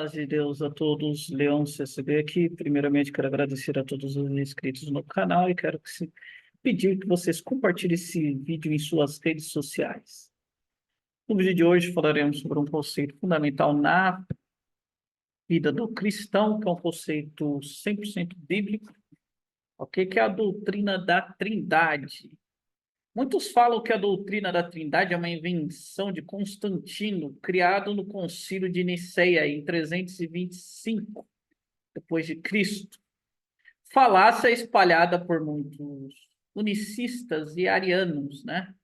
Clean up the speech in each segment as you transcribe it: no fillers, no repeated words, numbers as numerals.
paz de Deus a todos. Leão CCB aqui. Primeiramente, quero agradecer a todos os inscritos no canal e quero pedir que vocês compartilhem esse vídeo em suas redes sociais. No vídeo de hoje falaremos sobre um conceito fundamental na vida do cristão, que é um conceito 100% bíblico, ok? Que é a doutrina da Trindade. Muitos falam que a doutrina da Trindade é uma invenção de Constantino, criado no Concílio de Nicéia em 325 depois de Cristo. Falácia espalhada por muitos unicistas e arianos, né?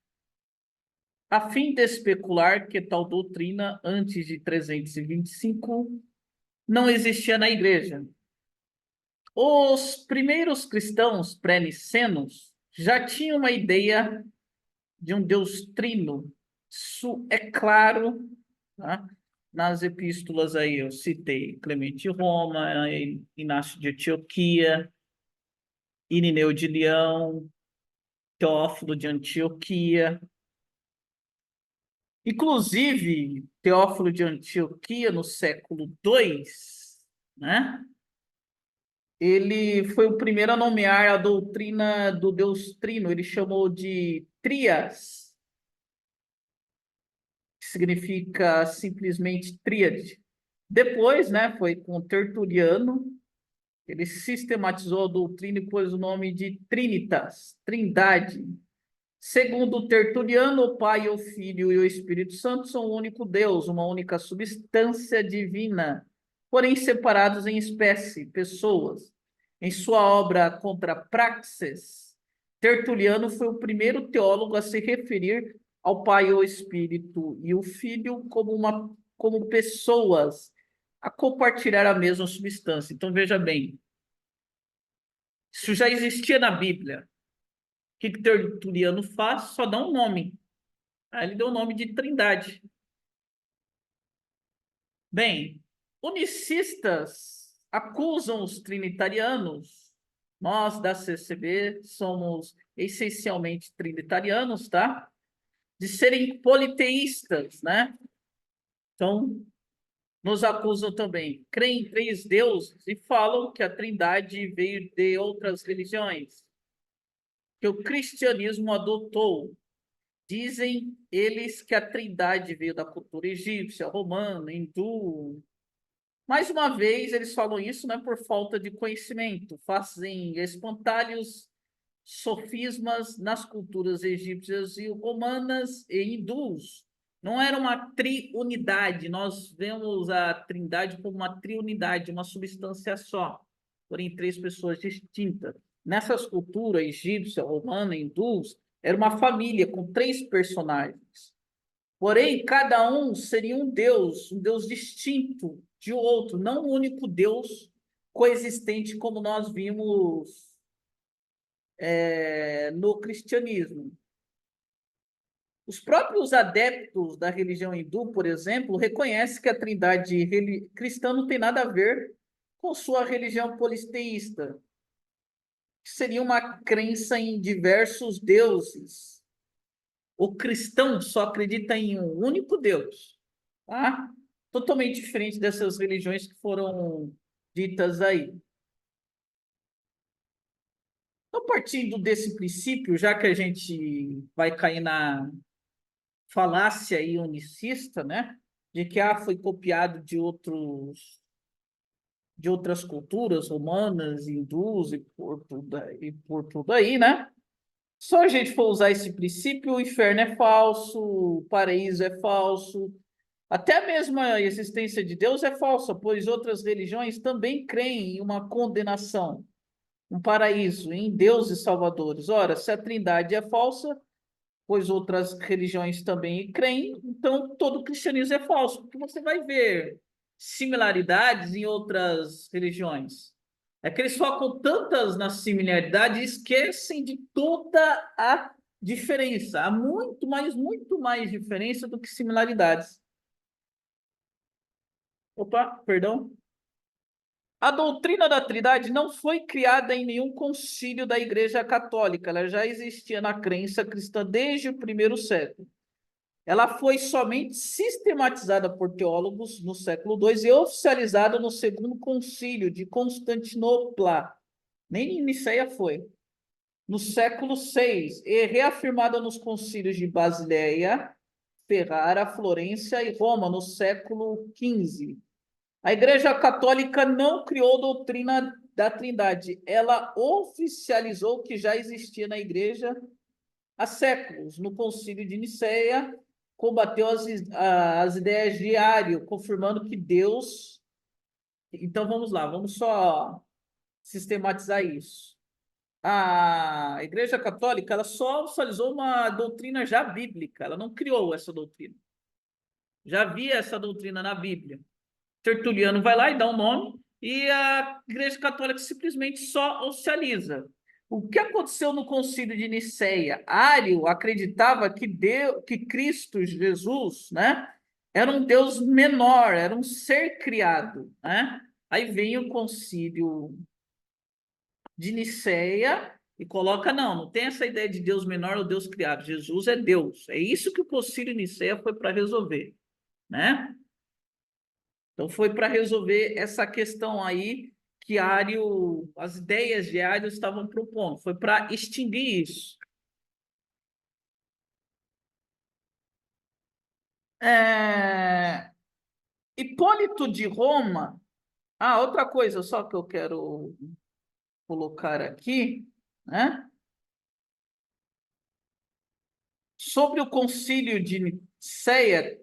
A fim de especular que tal doutrina antes de 325 não existia na Igreja. Os primeiros cristãos pré-nicenos já tinham uma ideia de um Deus trino. Isso é claro, tá? Nas epístolas aí eu citei Clemente de Roma, Inácio de Antioquia, Irineu de Leão, Teófilo de Antioquia. Inclusive, Teófilo de Antioquia, no século II, né? Ele foi o primeiro a nomear a doutrina do Deus Trino. Ele chamou de Trias, que significa simplesmente tríade. Depois, né, foi com Tertuliano, ele sistematizou a doutrina e pôs o nome de Trinitas, Trindade. Segundo Tertuliano, o Pai, o Filho e o Espírito Santo são um único Deus, uma única substância divina, porém separados em espécie, pessoas. Em sua obra Contra Praxis, Tertuliano foi o primeiro teólogo a se referir ao Pai, o Espírito e o Filho como pessoas a compartilhar a mesma substância. Então, veja bem, isso já existia na Bíblia. O que Tertuliano faz? Só dá um nome. Aí ele deu o nome de Trindade. Bem, unicistas acusam os trinitarianos. Nós, da CCB, somos essencialmente trinitarianos, tá? De serem politeístas, né? Então, nos acusam também. Creem em 3 deuses e falam que a Trindade veio de outras religiões, que o cristianismo adotou. Dizem eles que a Trindade veio da cultura egípcia, romana, hindu. Mais uma vez, eles falam isso, né, por falta de conhecimento. Fazem espantalhos sofismas nas culturas egípcias e romanas e hindus. Não era uma triunidade, nós vemos a Trindade como uma triunidade, uma substância só, porém 3 pessoas distintas. Nessas culturas egípcia, romana, hindus, era uma família com 3 personagens. Porém, cada um seria um Deus distinto de outro, não um único Deus coexistente como nós vimos no cristianismo. Os próprios adeptos da religião hindu, por exemplo, reconhecem que a trindade cristã não tem nada a ver com sua religião politeísta, que seria uma crença em diversos deuses. O cristão só acredita em um único Deus, tá? Totalmente diferente dessas religiões que foram ditas aí. Então, partindo desse princípio, já que a gente vai cair na falácia aí unicista, né? De que foi copiado de outras culturas romanas, hindus e por tudo aí, né? Só a gente for usar esse princípio, o inferno é falso, o paraíso é falso, até mesmo a existência de Deus é falsa, pois outras religiões também creem em uma condenação, um paraíso, em deuses salvadores. Ora, se a Trindade é falsa, pois outras religiões também creem, então todo o cristianismo é falso, porque você vai ver similaridades em outras religiões. É que eles focam tantas nas similaridades e esquecem de toda a diferença. Há muito mais diferença do que similaridades. Opa, perdão. A doutrina da Trindade não foi criada em nenhum concílio da Igreja Católica, ela já existia na crença cristã desde o primeiro século. ela foi somente sistematizada por teólogos no século II e oficializada no Segundo Concílio de Constantinopla. Nem em Niceia foi. No século VI, e reafirmada nos concílios de Basileia, Ferrara, Florência e Roma, no século XV. A Igreja Católica não criou a doutrina da Trindade, ela oficializou o que já existia na Igreja há séculos. No Concílio de Nicéia, combateu as ideias de Ário, confirmando que Deus. Então vamos lá, vamos só sistematizar isso. A Igreja Católica ela só oficializou uma doutrina já bíblica, ela não criou essa doutrina. Já havia essa doutrina na Bíblia. Tertuliano vai lá e dá um nome, e a Igreja Católica simplesmente só oficializa. O que aconteceu no Concílio de Nicéia? Ário acreditava que que Cristo Jesus, né, era um Deus menor, era um ser criado, né? Aí vem o Concílio de Nicéia e coloca, não tem essa ideia de Deus menor ou Deus criado. Jesus é Deus. É isso que o Concílio de Nicéia foi para resolver, né? Então, foi para resolver essa questão aí que Ário, as ideias de Ário estavam propondo, foi para extinguir isso. É... Hipólito de Roma. Ah, outra coisa só que eu quero colocar aqui, né? Sobre o concílio de Nicéia,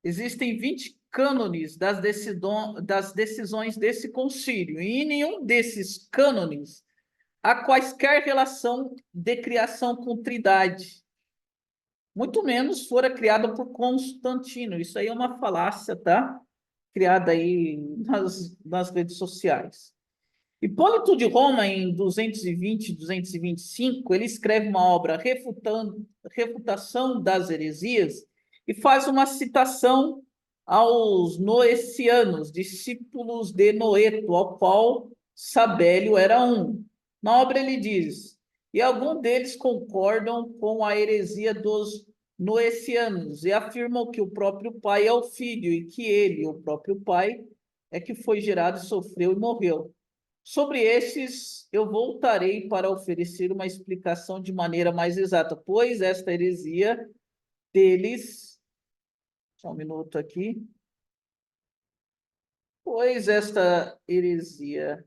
existem 20 cânones das decisões desse concílio, e em nenhum desses cânones há quaisquer relação de criação com trindade, muito menos fora criada por Constantino. Isso aí é uma falácia, tá? Criada aí nas redes sociais. Hipólito de Roma, em 220, 225, ele escreve uma obra Refutação das Heresias e faz uma citação aos noecianos, discípulos de Noeto, ao qual Sabélio era um. Na obra ele diz, e alguns deles concordam com a heresia dos noecianos e afirmam que o próprio pai é o filho e que ele, o próprio pai, é que foi gerado, sofreu e morreu. Sobre estes, eu voltarei para oferecer uma explicação de maneira mais exata, pois esta heresia deles, só um minuto aqui, pois esta heresia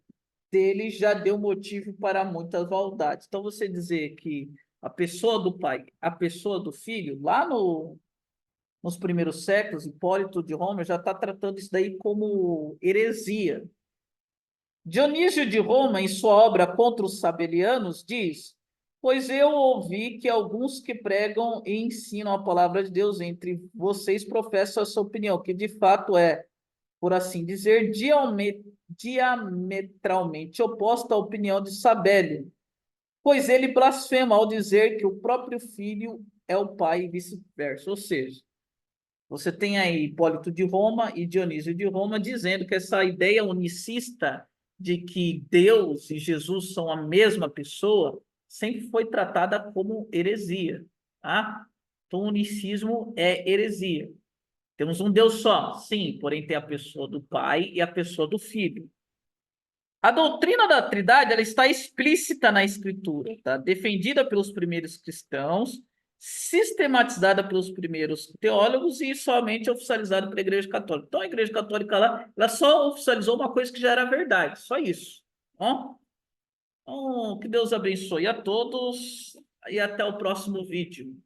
deles já deu motivo para muitas maldades. Então, você dizer que a pessoa do pai, a pessoa do filho, lá nos primeiros séculos, Hipólito de Roma já está tratando isso daí como heresia. Dionísio de Roma, em sua obra Contra os Sabelianos, diz: pois eu ouvi que alguns que pregam e ensinam a palavra de Deus entre vocês professam essa opinião, que de fato é, por assim dizer, diametralmente oposta à opinião de Sabélio, pois ele blasfema ao dizer que o próprio filho é o pai e vice-versa. Ou seja, você tem aí Hipólito de Roma e Dionísio de Roma dizendo que essa ideia unicista de que Deus e Jesus são a mesma pessoa sempre foi tratada como heresia, tá? Então, o unicismo é heresia. Temos um Deus só, sim, porém tem a pessoa do Pai e a pessoa do Filho. A doutrina da Trindade ela está explícita na Escritura, tá? Defendida pelos primeiros cristãos, sistematizada pelos primeiros teólogos e somente oficializada pela Igreja Católica. Então, a Igreja Católica lá, ela só oficializou uma coisa que já era verdade, só isso. Ó? Então, que Deus abençoe a todos e até o próximo vídeo.